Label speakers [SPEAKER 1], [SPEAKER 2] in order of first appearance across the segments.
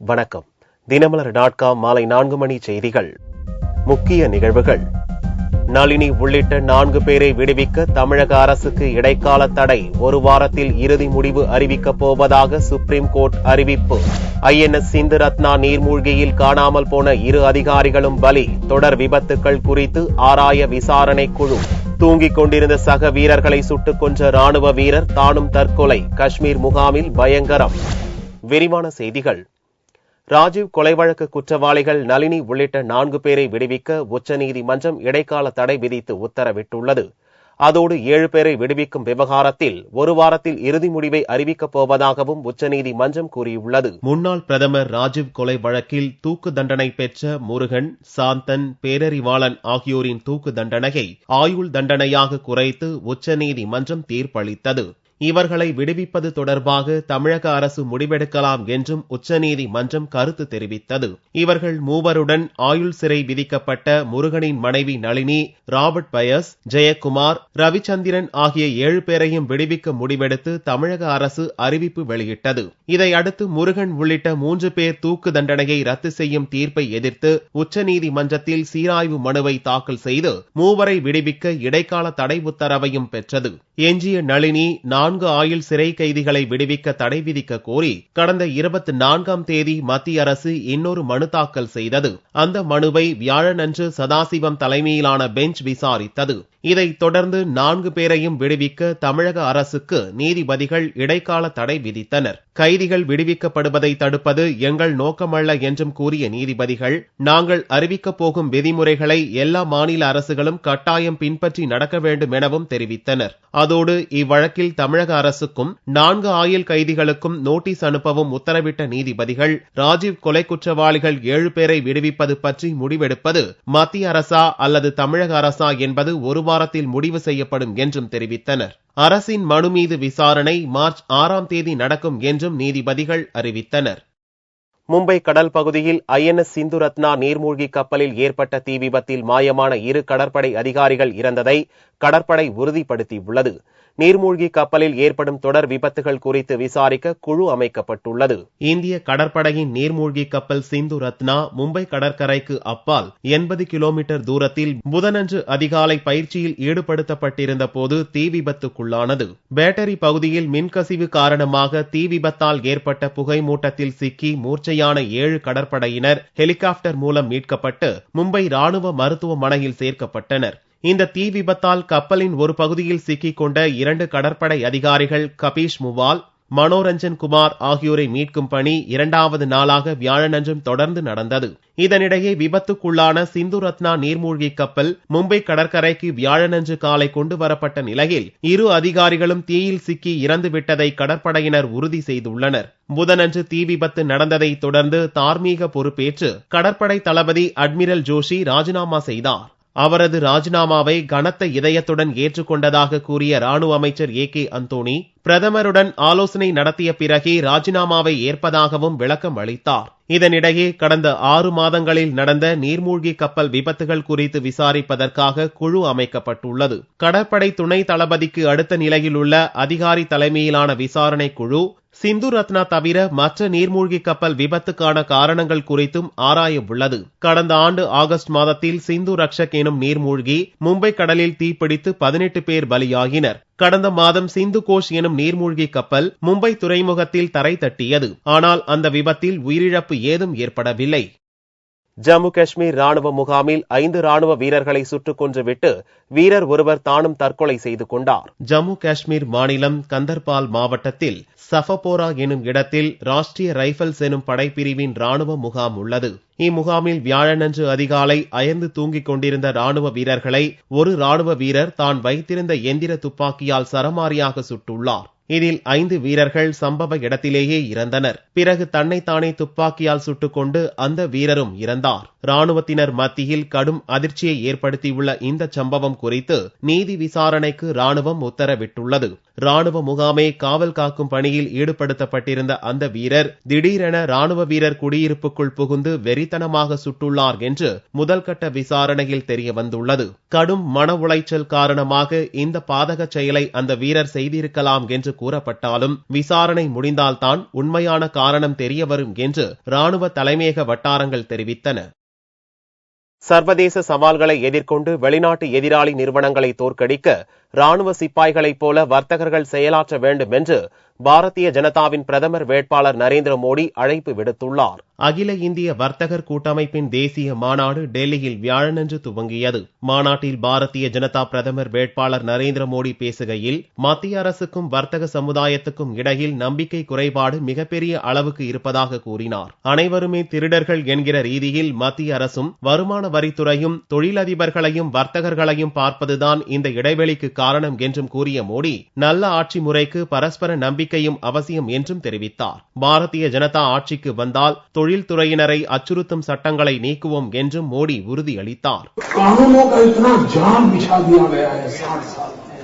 [SPEAKER 1] வணக்கம். தினமலர்.com மாலை 4 மணி செய்திகள். முக்கிய நிகழ்வுகள். நளினி உள்ளிட்ட 4 பேரை விடுவிக்க தமிழக அரசுக்கு இடைக்கால தடை, ஒரு வாரத்தில் இறுதி முடிவு அறிவிக்கப் போவதாக சுப்ரீம் கோர்ட் அறிவிப்பு. INS சிந்து ரத்னா நீர்மூழ்கியில் காணாமல் போன 2 அதிகாரிகளும் பலி, தொடர் விபத்துக்கள் குறித்து ஆராய விசாரணை குழு. தூங்கிக் கொண்டிருந்த சக வீரர்களை சுட்டுக் கொன்ற ராணுவ வீரர் தானும் தற்கொலை, காஷ்மீர் முகாமில் பயங்கரம். விரிவான செய்திகள். ராஜீவ் கொலை வழக்கு குற்றவாளிகள் நளினி உள்ளிட்ட 4 பேரை விடுவிக்க உச்சநீதிமன்றம் இடைக்கால தடை விதித்து உத்தரவிட்டுள்ளது. அதோடு 7 பேரை விடுவிக்கும் விவகாரத்தில் ஒரு வாரத்தில் இறுதி முடிவை அறிவிக்கப் போவதாகவும் உச்சநீதிமன்றம் கூறியுள்ளது. முன்னாள் பிரதமர் ராஜீவ் கொலை வழக்கில் தூக்கு தண்டனை பெற்ற முருகன், சாந்தன், பேரறிவாளன் ஆகியோரின் தூக்கு தண்டனையை ஆயுள் தண்டனையாக குறைத்து உச்சநீதிமன்றம் தீர்ப்பளித்தது. இவர்களை விடுவிப்பது தொடர்பாக தமிழக அரசு முடிவெடுக்கலாம் என்றும் உச்சநீதிமன்றம் கருத்து தெரிவித்தது. இவர்கள் மூவருடன் ஆயுள் சிறை விதிக்கப்பட்ட முருகனின் மனைவி நளினி, ராபர்ட் பயஸ், ஜெயக்குமார், ரவிச்சந்திரன் ஆகிய 7 பேரையும் விடுவிக்க முடிவெடுத்து தமிழக அரசு அறிவிப்பு வெளியிட்டது. இதையடுத்து முருகன் உள்ளிட்ட 3 பேர் தூக்கு தண்டனையை ரத்து செய்யும் தீர்ப்பை எதிர்த்து உச்சநீதிமன்றத்தில் சீராய்வு மனுவை தாக்கல் செய்து மூவரை விடுவிக்க இடைக்கால தடை உத்தரவையும் பெற்றது. எஞ்சிய நளினி 4 ஆயுள் சிறை கைதிகளை விடுவிக்க தடை விதிக்க கோரி கடந்த 24ஆம் தேதி மத்திய அரசு இன்னொரு மனு தாக்கல் செய்தது. அந்த மனுவை வியாழனன்று சதாசிவம் தலைமையிலான பெஞ்ச் விசாரித்தது. இதைத் தொடர்ந்து 4 பேரையும் விடுவிக்க தமிழக அரசுக்கு நீதிபதிகள் இடைக்கால தடை விதித்தனர். கைதிகள் விடுவிக்கப்படுவதை தடுப்பது எங்கள் நோக்கமல்ல என்றும் கூறிய நீதிபதிகள், நாங்கள் அறிவிக்கப் போகும் விதிமுறைகளை எல்லா மாநில அரசுகளும் கட்டாயம் பின்பற்றி நடக்க வேண்டும் எனவும் தெரிவித்தனர். அதோடு இவ்வழக்கில் தமிழக அரசுக்கும் 4 ஆயுள் கைதிகளுக்கும் நோட்டீஸ் அனுப்பவும் உத்தரவிட்ட நீதிபதிகள், ராஜீவ் கொலை குற்றவாளிகள் 7 பேரை விடுவிப்பது பற்றி முடிவெடுப்பது மத்திய அரசா அல்லது தமிழக அரசா என்பது ஒரு வாரத்தில் முடிவு செய்யப்படும் என்றும் தெரிவித்தனர். அரசின் மனு மீது விசாரணை மார்ச் 6ஆம் தேதி நடக்கும் என்றும் நீதிபதிகள் அறிவித்தனர். மும்பை கடல் பகுதியில் INS சிந்து ரத்னா நீர்மூழ்கி கப்பலில் ஏற்பட்ட தீ விபத்தில் மாயமான 2 கடற்படை அதிகாரிகள் இறந்ததை கடற்படை உறுதிப்படுத்தியுள்ளது. நீர்மூழ்கி கப்பலில் ஏற்படும் தொடர் விபத்துகள் குறித்து விசாரிக்க குழு அமைக்கப்பட்டுள்ளது. இந்திய கடற்படையின் நீர்மூழ்கி கப்பல் சிந்து ரத்னா மும்பை கடற்கரைக்கு அப்பால் 80 கிலோமீட்டர் தூரத்தில் புதனன்று அதிகாலை பயிற்சியில் ஈடுபடுத்தப்பட்டிருந்த போது தீ விபத்துக்குள்ளானது. பேட்டரி பகுதியில் மின்கசிவு காரணமாக தீ விபத்தால் ஏற்பட்ட புகை மூட்டத்தில் சிக்கி மூர்ச்சையான 7 கடற்படையினர் ஹெலிகாப்டர் மூலம் மீட்கப்பட்டு மும்பை ராணுவ மருத்துவமனையில் சேர்க்கப்பட்டனர். இந்த தீ விபத்தால் கப்பலின் ஒரு பகுதியில் சிக்கிக் கொண்ட 2 கடற்படை அதிகாரிகள் கபீஷ் முவால், மனோரஞ்சன் குமார் ஆகியோரை மீட்கும் பணி 2வது நாளாக வியாழனன்றும் தொடர்ந்து நடந்தது. இதனிடையே விபத்துக்குள்ளான சிந்து ரத்னா நீர்மூழ்கி கப்பல் மும்பை கடற்கரைக்கு வியாழனன்று காலை கொண்டு வரப்பட்ட நிலையில் 2 அதிகாரிகளும் தீயில் சிக்கி இறந்துவிட்டதை கடற்படையினர் உறுதி செய்துள்ளனர். புதனன்று தீ விபத்து நடந்ததை தொடர்ந்து தார்மீக பொறுப்பேற்று கடற்படை தளபதி அட்மிரல் ஜோஷி ராஜினாமா செய்தார். அவரது ராஜினாமாவை கனத்த இதயத்துடன் ஏற்றுக்கொண்டதாக கூறிய ராணுவ அமைச்சர் AK அந்தோணி, பிரதமருடன் ஆலோசனை நடத்திய பிறகே ராஜினாமாவை ஏற்பதாகவும் விளக்கம் அளித்தார். இதனிடையே கடந்த 6 மாதங்களில் நடந்த நீர்மூழ்கி கப்பல் விபத்துகள் குறித்து விசாரிப்பதற்காக குழு அமைக்கப்பட்டுள்ளது. கடற்படை துணை தளபதிக்கு அடுத்த நிலையில் உள்ள அதிகாரி தலைமையிலான விசாரணை குழு சிந்து ரத்னா தவிர மற்ற நீர்மூழ்கி கப்பல் விபத்துக்கான காரணங்கள் குறித்தும் ஆராய உள்ளது. கடந்த ஆண்டு ஆகஸ்ட் மாதத்தில் சிந்து ரக்ஷக் எனும் நீர்மூழ்கி மும்பை கடலில் தீப்பிடித்து 18 பேர் பலியாகினர். கடந்த மாதம் சிந்து கோஷ் எனும் நீர்மூழ்கி கப்பல் மும்பை துறைமுகத்தில் தரை தட்டியது. ஆனால் அந்த விபத்தில் உயிரிழப்பு ஏதும் ஏற்படவில்லை. ஜம்மு காஷ்மீர் ராணுவ முகாமில் 5 ராணுவ வீரர்களை சுட்டுக் கொன்றுவிட்டு வீரர் ஒருவர் தானும் தற்கொலை செய்து கொண்டார். ஜம்மு காஷ்மீர் மாநிலம் கந்தர்பால் மாவட்டத்தில் சஃபபோரா எனும் இடத்தில் ராஷ்டிரிய ரைபிள்ஸ் எனும் படைப்பிரிவின் ராணுவ முகாம் உள்ளது. இம்முகாமில் வியாழனன்று அதிகாலை அயர்ந்து தூங்கிக் கொண்டிருந்த ராணுவ வீரர்களை ஒரு ராணுவ வீரர் தான் வைத்திருந்த எந்திர துப்பாக்கியால் சரமாரியாக சுட்டுள்ளார். இதில் 5 வீரர்கள் சம்பவ இடத்திலேயே இறந்தனர். பிறகு தன்னைத்தானே துப்பாக்கியால் சுட்டுக்கொண்டு அந்த வீரரும் இறந்தார். ராணுவத்தினர் மத்தியில் கடும் அதிர்ச்சியை ஏற்படுத்தியுள்ள இந்த சம்பவம் குறித்து நீதி விசாரணைக்கு ராணுவம் உத்தரவிட்டுள்ளது. ராணுவ முகாமை காவல் காக்கும் பணியில் ஈடுபடுத்தப்பட்டிருந்த அந்த வீரர் திடீரென ராணுவ வீரர் குடியிருப்புக்குள் புகுந்து வெறித்தனமாக சுட்டுள்ளார் என்று முதல்கட்ட விசாரணையில் தெரியவந்துள்ளது. கடும் மன உளைச்சல் காரணமாக இந்த பாதக செயலை அந்த வீரர் செய்திருக்கலாம் என்று கூறப்பட்டாலும் விசாரணை முடிந்தால்தான் உண்மையான காரணம் தெரியவரும் என்று ராணுவ தலைமையக வட்டாரங்கள் தெரிவித்தன. சர்வதேச சவால்களை எதிர்கொண்டு வெளிநாட்டு எதிராளி நிறுவனங்களை தோற்கடிக்க ராணுவ சிப்பாய்களைப் போல வர்த்தகர்கள் செயலாற்ற வேண்டும் என்று பாரதிய ஜனதாவின் பிரதமர் வேட்பாளர் நரேந்திர மோடி அழைப்பு விடுத்துள்ளார். அகில இந்திய வர்த்தகர் கூட்டமைப்பின் தேசிய மாநாடு டெல்லியில் வியாழனன்று துவங்கியது. மாநாட்டில் பாரதிய ஜனதா பிரதமர் வேட்பாளர் நரேந்திர மோடி பேசுகையில், மத்திய அரசுக்கும் வர்த்தக சமுதாயத்துக்கும் இடையில் நம்பிக்கை குறைபாடு மிகப்பெரிய அளவுக்கு இருப்பதாக கூறினார். அனைவருமே திருடர்கள் என்கிற ரீதியில் மத்திய அரசும் வருமான வரித்துறையும் தொழிலதிபர்களையும் வர்த்தகர்களையும் பார்ப்பதுதான் இந்த இடைவெளிக்கு காரணம் என்றும் கூறிய மோடி, நல்ல ஆட்சி முறைக்கு பரஸ்பர நம்பிக்கையும் அவசியம் என்றும் தெரிவித்தார். பாரதிய ஜனதா ஆட்சிக்கு வந்தால் தொழில்துறையினரை அச்சுறுத்தும் சட்டங்களை நீக்குவோம் என்றும் மோடி உறுதியளித்தார்.
[SPEAKER 2] कानूनों का इतना जाल बिछा दिया गया है 60 साल में.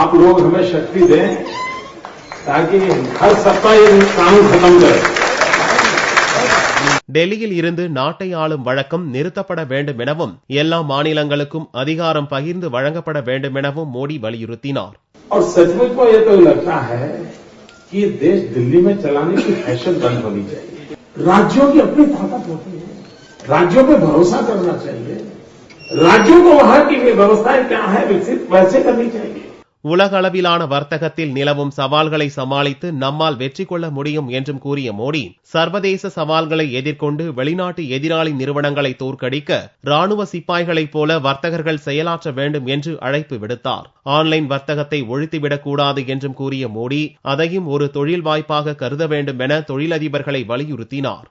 [SPEAKER 2] आप लोग हमें शक्ति दें ताकि हर सप्ताह ये कानून खत्म करें.
[SPEAKER 1] டெல்லியில் இருந்து நாட்டை ஆளும் வழக்கம் நிறுத்தப்பட வேண்டும் எனவும் எல்லா மாநிலங்களுக்கும் அதிகாரம் பகிர்ந்து வழங்கப்பட வேண்டும் எனவும் மோடி வலியுறுத்தினார்.
[SPEAKER 2] और सचमुच में ये तो लगता है कि ये देश दिल्ली में चलाने की फैशन बंद होनी चाहिए. राज्यों की अपनी ताकत होती है, राज्यों पे भरोसा करना चाहिए. राज्यों को वहां की व्यवस्थाएं क्या है विकसित वैसे करनी चाहिए.
[SPEAKER 1] உலக அளவிலான வர்த்தகத்தில் நிலவும் சவால்களை சமாளித்து நம்மால் வெற்றி கொள்ள முடியும் என்றும் கூறிய மோடி, சர்வதேச சவால்களை எதிர்கொண்டு வெளிநாட்டு எதிராளி நிறுவனங்களை தோற்கடிக்க ராணுவ சிப்பாய்களைப் போல வர்த்தகர்கள் செயலாற்ற வேண்டும் என்று அழைப்பு விடுத்தார். ஆன்லைன் வர்த்தகத்தை ஒழித்துவிடக் கூடாது என்றும் கூறிய மோடி, அதையும் ஒரு தொழில் வாய்ப்பாக கருத வேண்டும் என தொழிலதிபர்களை வலியுறுத்தினார்.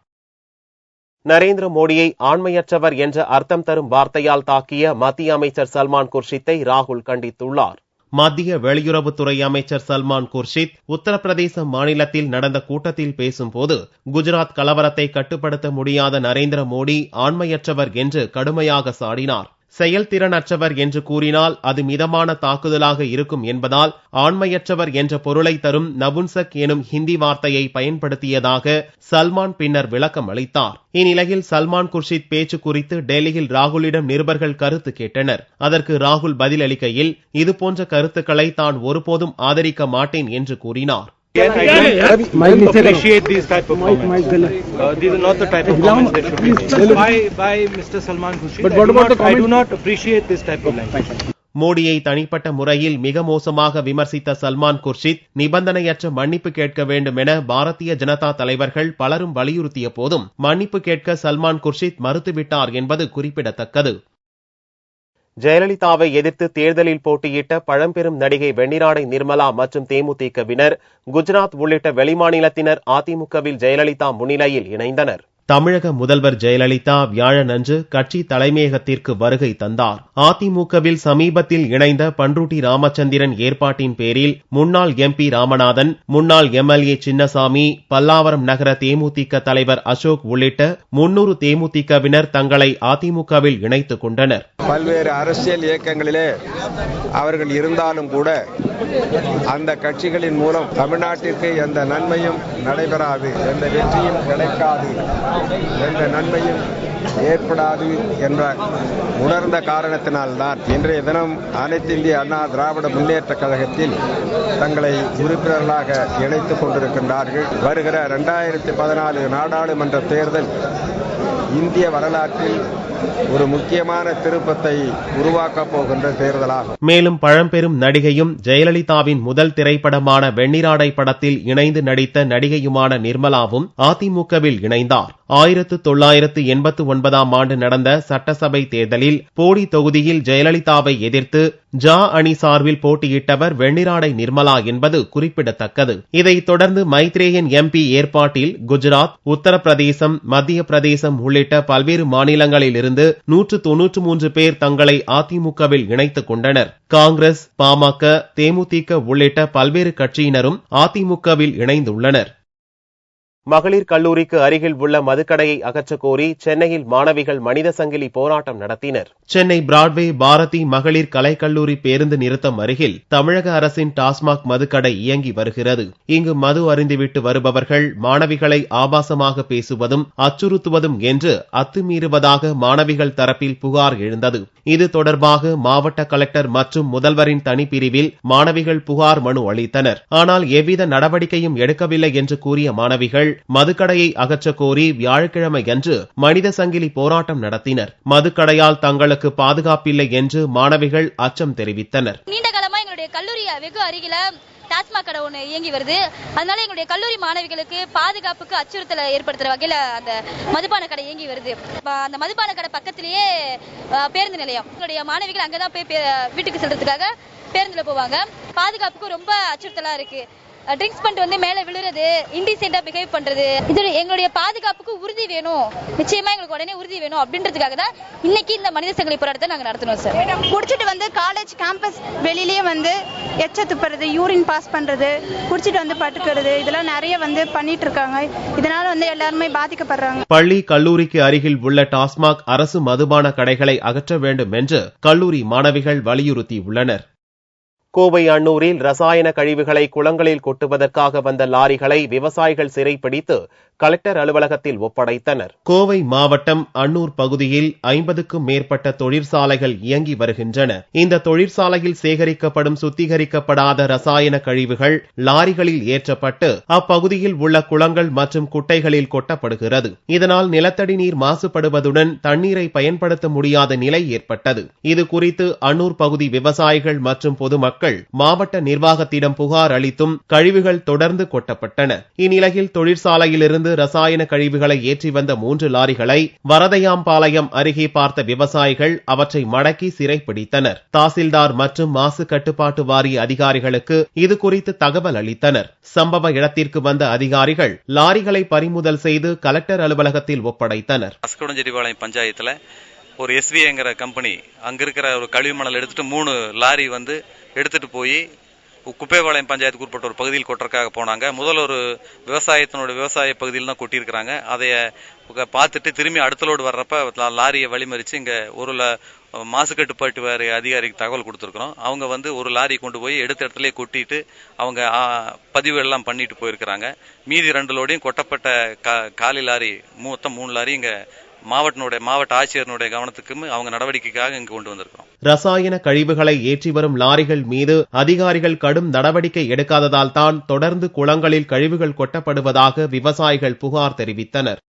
[SPEAKER 1] நரேந்திர மோடியை ஆண்மையற்றவர் என்ற அர்த்தம் தரும் வார்த்தையால் தாக்கிய மத்திய அமைச்சர் சல்மான் குர்ஷித்தை ராகுல் கண்டித்துள்ளார். மத்திய வெளியுறவுத்துறை அமைச்சர் சல்மான் குர்ஷித் உத்தரப்பிரதேச மாநிலத்தில் நடந்த கூட்டத்தில் பேசும்போது, குஜராத் கலவரத்தை கட்டுப்படுத்த முடியாத நரேந்திர மோடி ஆண்மையற்றவர் என்று கடுமையாக சாடினார். செயல்திறனற்றவர் என்று கூறினால் அது மிதமான தாக்குதலாக இருக்கும் என்பதால் ஆண்மையற்றவர் என்ற பொருளை தரும் நபுன்சக் எனும் ஹிந்தி வார்த்தையை பயன்படுத்தியதாக சல்மான் பின்னர் விளக்கம் அளித்தார். இந்நிலையில் சல்மான் குர்ஷித் பேச்சு குறித்து டெல்லியில் ராகுலிடம் நிருபர்கள் கருத்து கேட்டனர். அதற்கு ராகுல் பதிலளிக்கையில், இதுபோன்ற கருத்துக்களை தான் ஒருபோதும் ஆதரிக்க மாட்டேன் என்று கூறினார்.
[SPEAKER 3] I don't appreciate these type of comments. These are not the type of comments that should be made by Mr. Salman Khurshid. But what about the comments? I do not appreciate this type of language.
[SPEAKER 1] மோடியை தனிப்பட்ட முறையில் மிக மோசமாக விமர்சித்த சல்மான் குர்ஷித் நிபந்தனையற்ற மன்னிப்பு கேட்க வேண்டும் என பாரதிய ஜனதா தலைவர்கள் பலரும் வலியுறுத்திய போதும் மன்னிப்பு கேட்க சல்மான் குர்ஷித் மறுத்துவிட்டார் என்பது குறிப்பிடத்தக்கது. ஜெயலலிதாவை எதிர்த்து தேர்தலில் போட்டியிட்ட பழம்பெரும் நடிகை வெண்ணிராடை நிர்மலா மற்றும் தேமுதிகவினர், குஜராத் உள்ளிட்ட வெளிமாநிலத்தினர் அதிமுகவில் ஜெயலலிதா முன்னிலையில் இணைந்தனர். தமிழக முதல்வர் ஜெயலலிதா வியாழனன்று கட்சி தலைமையகத்திற்கு வருகை தந்தார். அதிமுகவில் சமீபத்தில் இணைந்த பண்ருட்டி ராமச்சந்திரன் ஏற்பாட்டின் பேரில் முன்னாள் MP ராமநாதன், முன்னாள் MLA சின்னசாமி, பல்லாவரம் நகர தேமுதிக தலைவர் அசோக் உள்ளிட்ட 300 தேமுதிகவினர் தங்களை அதிமுகவில் இணைத்துக் கொண்டனர்.
[SPEAKER 4] பல்வேறு அரசியல் இயக்கங்களிலே அவர்கள் இருந்தாலும் கூட அந்த கட்சிகளின் மூலம் தமிழ்நாட்டிற்கு எந்த நன்மையும் நடைபெறாது, எந்த வெற்றியும் கிடைக்காது, எந்த நன்மையும் ஏற்படாது என்ற உணர்ந்த காரணத்தினால்தான் இன்றைய தினம் அனைத்து இந்திய அண்ணா திராவிட முன்னேற்ற கழகத்தில் தங்களை உறுப்பினர்களாக இணைத்துக் கொண்டிருக்கின்றார்கள். வருகிற 2014 நாடாளுமன்ற தேர்தல் இந்திய வரலாற்றில் ஒரு முக்கியமான திருப்பத்தை உருவாக்கப் போகின்ற தேர்தலாகும்.
[SPEAKER 1] மேலும் பழம்பெரும் நடிகையும் ஜெயலலிதாவின் முதல் திரைப்படமான வெண்ணிராடை படத்தில் இணைந்து நடித்த நடிகையுமான நிர்மலாவும் அதிமுகவில் இணைந்தார். 1989ஆம் ஆண்டு நடந்த சட்டசபை தேர்தலில் போடி தொகுதியில் ஜெயலலிதாவை எதிர்த்து ஜா அணி சார்பில் போட்டியிட்டவர் வெண்ணிராடை நிர்மலா என்பது குறிப்பிடத்தக்கது. இதைத் தொடர்ந்து மைத்ரேயன் MP ஏற்பாட்டில் குஜராத், உத்தரப்பிரதேசம், மத்திய பிரதேசம் உள்ளிட்ட பல்வேறு மாநிலங்களில் இருந்து 193 பேர் தங்களை அதிமுகவில் இணைத்துக் கொண்டனர். காங்கிரஸ், பாமக, தேமுதிக உள்ளிட்ட பல்வேறு கட்சியினரும் அதிமுகவில் இணைந்துள்ளனர். மகளிர் கல்லூரிக்கு அருகில் உள்ள மதுக்கடையை அகற்றக் கோரி சென்னையில் மாணவிகள் மனித சங்கிலி போராட்டம் நடத்தினர். சென்னை பிராட்வே பாரதி மகளிர் கலைக்கல்லூரி பேருந்து நிறுத்தம் அருகில் தமிழக அரசின் டாஸ்மாக் மதுக்கடை இயங்கி வருகிறது. இங்கு மது அருந்திவிட்டு வருபவர்கள் மாணவிகளை ஆபாசமாக பேசுவதும் அச்சுறுத்துவதும் என்று அத்துமீறுவதாக மாணவிகள் தரப்பில் புகார் எழுந்தது. இது தொடர்பாக மாவட்ட கலெக்டர் மற்றும் முதல்வரின் தனிப்பிரிவில் மாணவிகள் புகார் மனு அளித்தனர். ஆனால் எவ்வித நடவடிக்கையும் எடுக்கவில்லை என்று கூறிய மாணவிகள் மதுக்கடையை அகற்றக் கோரி வியாழக்கிழமையன்று மனித சங்கிலி போராட்டம் நடத்தினர். மதுக்கடையால் தங்களுக்கு பாதுகாப்பில்லை என்று மாணவிகள் அச்சம் தெரிவித்தனர்.
[SPEAKER 5] நீண்ட காலமா எங்களுடைய கல்லூரி வெகு அருகில டாஸ்மாக் கடை ஒன்று இயங்கி வருது. அதனால எங்களுடைய கல்லூரி மாணவிகளுக்கு பாதுகாப்புக்கு அச்சுறுத்தலை ஏற்படுத்துற வகையில அந்த மதுபான கடை இயங்கி வருது. அந்த மதுபான கடை பக்கத்திலேயே பேருந்து நிலையம். எங்களுடைய மாணவிகள் அங்கதான் போய் வீட்டுக்கு செல்றதுக்காக பேருந்துல போவாங்க. பாதுகாப்புக்கு ரொம்ப அச்சுறுத்தலா இருக்கு. ட்ரிங்க்ஸ் பண்ணிட்டு வந்து மேல விழுறது, இன்டிசென்டா பிஹேவ் பண்றது, இது எங்களுடைய பாதுகாப்புக்கு உறுதி வேணும். நிச்சயமா எங்களுக்கு உடனே உறுதி வேணும் அப்படின்றதுக்காக தான் இன்னைக்கு இந்த மனித சங்கிலி போராட்டத்தை நாங்க நடத்தணும் சார்.
[SPEAKER 6] குடிச்சிட்டு வந்து காலேஜ் கேம்பஸ் வெளியிலேயே வந்து எச்ச துப்புறது, யூரின் பாஸ் பண்றது, குடிச்சிட்டு வந்து படுக்கிறது, இதெல்லாம் நிறைய வந்து பண்ணிட்டு இருக்காங்க. இதனால வந்து எல்லாருமே பாதிக்கப்படுறாங்க.
[SPEAKER 1] பள்ளி கல்லூரிக்கு அருகில் உள்ள டாஸ்மாக் அரசு மதுபான கடைகளை அகற்ற வேண்டும் என்று கல்லூரி மாணவிகள் வலியுறுத்தியுள்ளனர். கோவை அன்னூரில் ரசாயன கழிவுகளை குளங்களில் கொட்டுவதற்காக வந்த லாரிகளை விவசாயிகள் சிறைப்பிடித்து கலெக்டர் அலுவலகத்தில் ஒப்படைத்தனர். கோவை மாவட்டம் அன்னூர் பகுதியில் 50க்கும் மேற்பட்ட தொழிற்சாலைகள் இயங்கி வருகின்றன. இந்த தொழிற்சாலையில் சேகரிக்கப்படும் சுத்திகரிக்கப்படாத ரசாயன கழிவுகள் லாரிகளில் ஏற்றப்பட்டு அப்பகுதியில் உள்ள குளங்கள் மற்றும் குட்டைகளில் கொட்டப்படுகிறது. இதனால் நிலத்தடி நீர் மாசுபடுவதுடன் தண்ணீரை பயன்படுத்த முடியாத நிலை ஏற்பட்டது. இது குறித்து அன்னூர் பகுதி விவசாயிகள் மற்றும் பொதுமக்கள் மாவட்ட நிர்வாகத்திடம் புகார் அளித்தும் கழிவுகள் தொடர்ந்து கொட்டப்பட்டன. இந்நிலையில் தொழிற்சாலையிலிருந்து ரசாயன கழிவுகளை ஏற்றி வந்த 3 லாரிகளை வரதையாம்பாளையம் அருகே பார்த்த விவசாயிகள் அவற்றை மடக்கி சிறைப்பிடித்தனர். தாசில்தார் மற்றும் மாசு கட்டுப்பாட்டு வாரிய அதிகாரிகளுக்கு இது குறித்து தகவல் அளித்தனர். சம்பவ இடத்திற்கு வந்த அதிகாரிகள் லாரிகளை பறிமுதல் செய்து கலெக்டர் அலுவலகத்தில் ஒப்படைத்தனர்.
[SPEAKER 7] பஞ்சாயத்துல ஒரு எஸ்விங்கிற கம்பெனி அங்க இருக்கிற ஒரு கழிவு மணல் எடுத்துட்டு 3 லாரி வந்து எடுத்துட்டு போய் குப்பைபாளையம் பஞ்சாயத்துக்கு உட்பட்ட ஒரு பகுதியில் கொட்டுறதுக்காக போனாங்க. முதல் ஒரு விவசாய பகுதியில் தான் கொட்டியிருக்கிறாங்க. அதைய பார்த்துட்டு திரும்பி அடுத்த லோடு வர்றப்ப லாரியை வழிமறிச்சு இங்க ஒரு மாசு கட்டுப்பாட்டு வாரிய அதிகாரிக்கு தகவல் கொடுத்துருக்கோம். அவங்க வந்து ஒரு லாரி கொண்டு போய் எடுத்த இடத்துல கொட்டிட்டு அவங்க பதிவு எல்லாம் பண்ணிட்டு போயிருக்கிறாங்க. மீதி 2 லோடையும் கொட்டப்பட்ட காலி லாரி மொத்தம் 3 லாரி இங்க மாவட்ட ஆட்சியருடைய கவனத்துக்கும் அவங்க நடவடிக்கைக்காக இங்கு கொண்டு வந்திருக்கிறோம்.
[SPEAKER 1] ரசாயன கழிவுகளை ஏற்றி வரும் லாரிகள் மீது அதிகாரிகள் கடும் நடவடிக்கை எடுக்காததால் தான் தொடர்ந்து குளங்களில் கழிவுகள் கொட்டப்படுவதாக விவசாயிகள் புகார் தெரிவித்தனர்.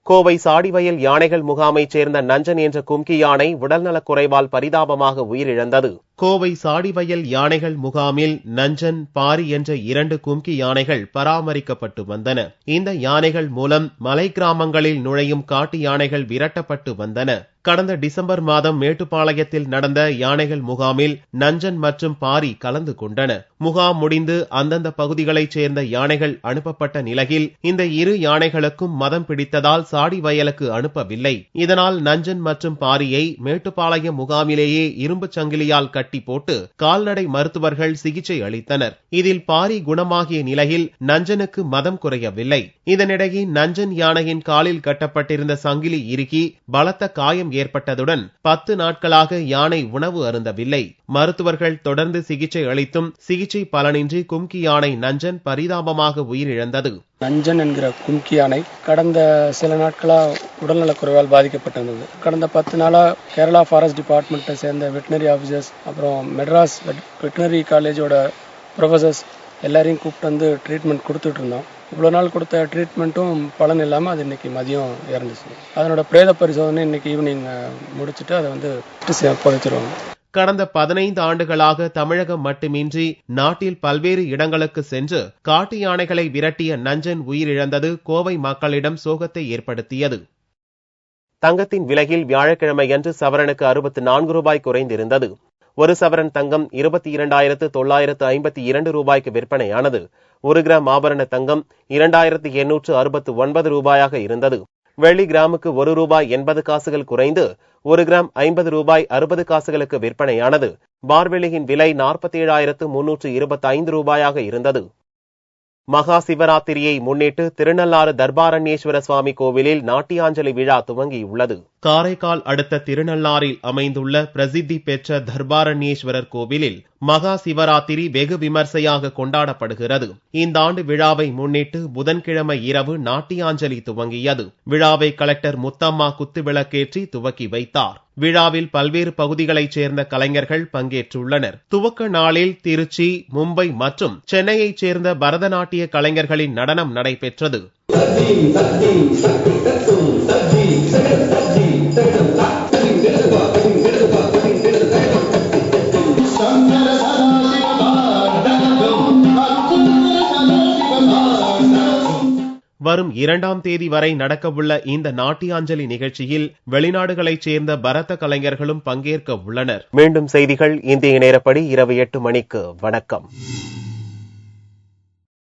[SPEAKER 1] கோவை சாடிவயல் யானைகள் முகாமைச் சேர்ந்த நஞ்சன் என்ற கும்கி யானை உடல்நலக் குறைவால் பரிதாபமாக உயிரிழந்தது. கோவை சாடிவயல் யானைகள் முகாமில் நஞ்சன், பாரி என்ற 2 கும்கி யானைகள் பராமரிக்கப்பட்டு வந்தன. இந்த யானைகள் மூலம் மலை கிராமங்களில் நுழையும் காட்டு யானைகள் விரட்டப்பட்டு வந்தன. கடந்த டிசம்பர் மாதம் மேட்டுப்பாளையத்தில் நடந்த யானைகள் முகாமில் நஞ்சன் மற்றும் பாரி கலந்து கொண்டன. முகாம் முடிந்து அந்தந்த பகுதிகளைச் சேர்ந்த யானைகள் அனுப்பப்பட்ட நிலையில் இந்த 2 யானைகளுக்கும் மதம் பிடித்ததால் சாடிவயலுக்கு அனுப்பவில்லை. இதனால் நஞ்சன் மற்றும் பாரியை மேட்டுப்பாளையம் முகாமிலேயே இரும்புச் சங்கிலியால் கட்டி போட்டு கால்நடை மருத்துவர்கள் சிகிச்சை அளித்தனர். இதில் பாரி குணமாகிய நிலையில் நஞ்சனுக்கு மதம் குறையவில்லை. இதனிடையே நஞ்சன் யானையின் காலில் கட்டப்பட்டிருந்த சங்கிலி இறுகி பலத்த காயம் ஏற்பட்டதுடன் 10 நாட்களாக யானை உணவு அருந்தவில்லை. மருத்துவர்கள் தொடர்ந்து சிகிச்சை அளித்தும் சிகிச்சை பலனின்றி கும்கி யானை நஞ்சன் பரிதாபமாக உயிரிழந்தது.
[SPEAKER 8] நஞ்சன் என்கிற கும்கி யானை கடந்த சில நாட்களா உடல்நலக் குறைவால் பாதிக்கப்பட்டிருந்தது. கடந்த 10 நாளா கேரளா ஃபாரஸ்ட் டிபார்ட்மெண்ட்டை சேர்ந்த வெட்டினரி ஆஃபீஸர்ஸ், அப்புறம் மெட்ராஸ் வெட்டினரி காலேஜோட ப்ரொஃபசர்ஸ் எல்லாரையும் கூப்பிட்டு வந்து ட்ரீட்மெண்ட் கொடுத்துட்டு இருந்தோம். இவ்வளோ நாள் கொடுத்த ட்ரீட்மெண்ட்டும் பலன் இல்லாமல் அது இன்னைக்கு மதியம் இறந்துச்சு. அதனோட பிரேத பரிசோதனை இன்னைக்கு ஈவினிங் முடிச்சுட்டு அதை வந்து புதைச்சிருவாங்க.
[SPEAKER 1] கடந்த 15 ஆண்டுகளாக தமிழகம் மட்டுமின்றி நாட்டில் பல்வேறு இடங்களுக்கு சென்று காட்டு யானைகளை விரட்டிய நஞ்சன் உயிரிழந்தது கோவை மக்களிடம் சோகத்தை ஏற்படுத்தியது. தங்கத்தின் விலையில் வியாழக்கிழமையன்று சவரனுக்கு 64 ரூபாய் குறைந்திருந்தது. ஒரு சவரன் தங்கம் 22,952 ரூபாய்க்கு விற்பனையானது. 1 கிராம் ஆபரண தங்கம் 2,869 ரூபாயாக இருந்தது. வெள்ளி கிராமுக்கு 1 ரூபாய் 80 காசுகள் குறைந்து 1 கிராம் 50 ரூபாய் 60 காசுகளுக்கு விற்பனையானது. பார்வெளியின் விலை 47,325 ரூபாயாக இருந்தது. மகா சிவராத்திரியை முன்னிட்டு திருநள்ளாறு தர்பாரண்யேஸ்வர சுவாமி கோவிலில் நாட்டியாஞ்சலி விழா துவங்கியுள்ளது. காரைக்கால் அடுத்த திருநள்ளாறில் அமைந்துள்ள பிரசித்தி பெற்ற தர்பாரண்யேஸ்வரர் கோவிலில் மகா சிவராத்திரி வெகு விமர்சையாக கொண்டாடப்படுகிறது. இந்த ஆண்டு விழாவை முன்னிட்டு புதன்கிழமை இரவு நாட்டியாஞ்சலி துவங்கியது. விழாவை கலெக்டர் முத்தம்மா குத்துவிளக்கேற்றி துவக்கி வைத்தார். விழாவில் பல்வேறு பகுதிகளைச் சேர்ந்த கலைஞர்கள் பங்கேற்றுள்ளனர். துவக்க நாளில் திருச்சி, மும்பை மற்றும் சென்னையைச் சேர்ந்த பரதநாட்டிய கலைஞர்களின் நடனம் நடைபெற்றது. வரும் 2ஆம் தேதி வரை நடக்கவுள்ள இந்த நாட்டியாஞ்சலி நிகழ்ச்சியில் வெளிநாடுகளைச் சேர்ந்த பரத கலைஞர்களும் பங்கேற்க உள்ளனர். மீண்டும் செய்திகள் இந்திய நேரப்படி இரவு 8 மணிக்கு. வணக்கம்.